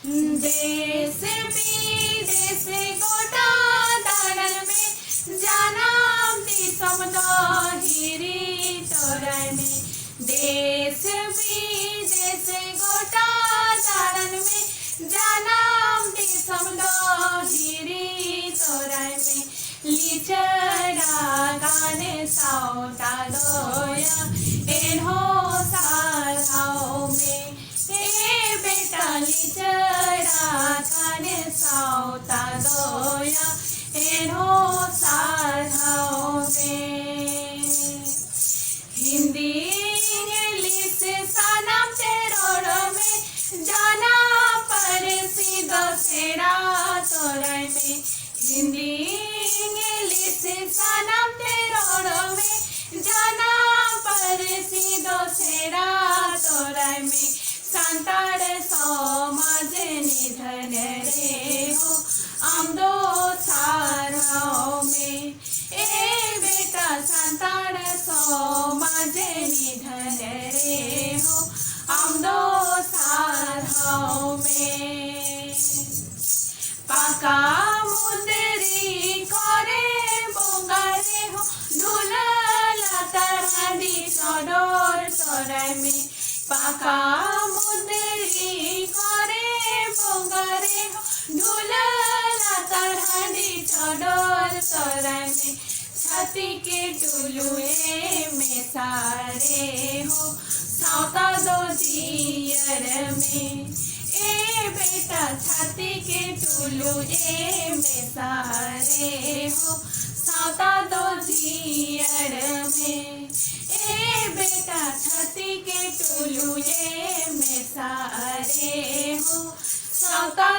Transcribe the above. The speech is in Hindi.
देश विदेश गोटा दाड़न में जानम दिसम दहिरी तोराय में देश विदेश गोटा दाड़न में जानम दिसम दहिरी तोराय में लिचड़ा गाने साउता दोया एन्हो साराओ में ए बेटा लिचड़ा गाने साउता दोया एन्हो साराओ में हिंदी इंग्लिश सनम तेरोड़ में जाना पर सीधो सेड़ा तोराय में हिंदी इंग्लिश सनम तेरोड़ में जाना पर सीधो सेड़ा तोराय में संताड़ समाज निधन रे हो आमदो साराओ में ए बेटा संताड़ समाज निधन रे हो आमदो साराओ में पाका मुदरी करे बोंगारे हो धुला तरहदी सडोर तोराय में पाका मुदरी करे बोंगारे हो धुला तरहदी सडोर तोराय में छाती के टुलुए में सारे हो साउता दो जियर में ए बेटा छाती के टुलुए में सारे हो साउता दो जियर में ए बेटा छाती के टुलुए में सारे हो साउता